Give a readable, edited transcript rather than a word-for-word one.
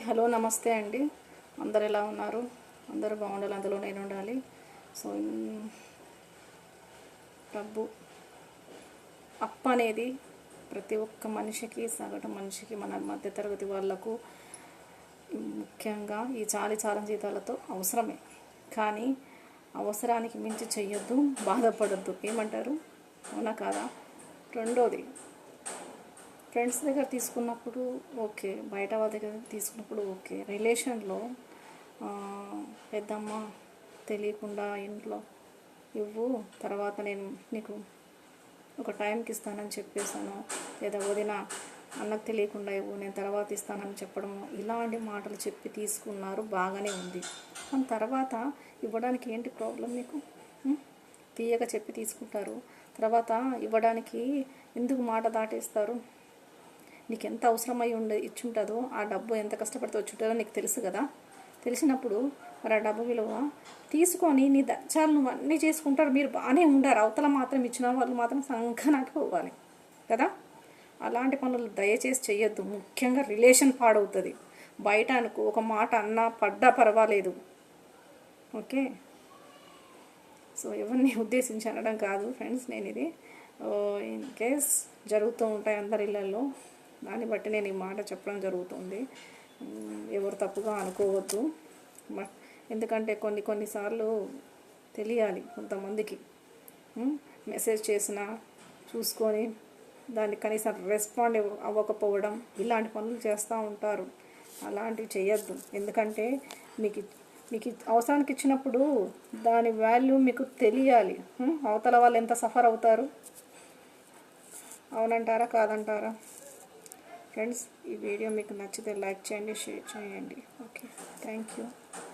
Hello నమస్తే అండి. అందరు ఎలా ఉన్నారు? అందరూ బాగుండాలి, అందులో నేను ఉండాలి. సో డబ్బు అప్పు అనేది ప్రతి ఒక్క మనిషికి, సగటు మనిషికి, మన మధ్యతరగతి వాళ్ళకు ముఖ్యంగా ఈ చాలి జీతాలతో అవసరమే. కానీ అవసరానికి మించి చెయ్యొద్దు, బాధపడద్దు. ఏమంటారు? అవునా కాదా? రెండోది, ఫ్రెండ్స్ దగ్గర తీసుకున్నప్పుడు ఓకే, బయట వాళ్ళ దగ్గర తీసుకున్నప్పుడు ఓకే. రిలేషన్లో పెద్దమ్మ తెలియకుండా ఇంట్లో ఇవ్వు, తర్వాత నేను నీకు ఒక టైంకి ఇస్తానని చెప్పేసాను, లేదా వదిన అన్నకు తెలియకుండా ఇవ్వు, నేను తర్వాత ఇస్తానని చెప్పడము, ఇలాంటి మాటలు చెప్పి తీసుకున్నారు, బాగానే ఉంది. కానీ తర్వాత ఇవ్వడానికి ఏంటి ప్రాబ్లం మీకు? తీయగా చెప్పి తీసుకుంటారు, తర్వాత ఇవ్వడానికి ఎందుకు మాట దాటేస్తారు? నీకు ఎంత అవసరమై ఇచ్చుంటుందో, ఆ డబ్బు ఎంత కష్టపడితే వచ్చుంటుందో నీకు తెలుసు కదా. తెలిసినప్పుడు మరి ఆ డబ్బు విలువ తీసుకొని నీ దచ్చాలు నువ్వు అన్నీ చేసుకుంటారు, మీరు బాగానే ఉండారు. అవతల మాత్రం ఇచ్చిన వాళ్ళు మాత్రం సంఘానికి పోవాలి కదా. అలాంటి పనులు దయచేసి చెయ్యొద్దు. ముఖ్యంగా రిలేషన్ పాడవుతుంది. బయట అనుకో, ఒక మాట అన్నా పడ్డా పర్వాలేదు, ఓకే. సో ఎవరిని ఉద్దేశించి అనడం కాదు ఫ్రెండ్స్, నేను ఇది ఇన్ కేస్ జరుగుతూ ఉంటాయి అందరి ఇళ్ళల్లో, దాన్ని బట్టి నేను ఈ మాట చెప్పడం జరుగుతుంది. ఎవరు తప్పుగా అనుకోవద్దు. ఎందుకంటే కొన్నిసార్లు తెలియాలి కొంతమందికి. మెసేజ్ చేసినా చూసుకొని దాన్ని కనీసం రెస్పాండ్ అవ్వకపోవడం, ఇలాంటి పనులు చేస్తూ ఉంటారు. అలాంటివి చేయొద్దు. ఎందుకంటే మీకు అవసరానికి ఇచ్చినప్పుడు దాని వాల్యూ మీకు తెలియాలి. అవతల వాళ్ళు ఎంత సఫర్ అవుతారు. అవునంటారా కాదంటారా? ఫ్రెండ్స్, ఈ వీడియో మీకు నచ్చితే లైక్ చేయండి, షేర్ చేయండి. Okay, thank you.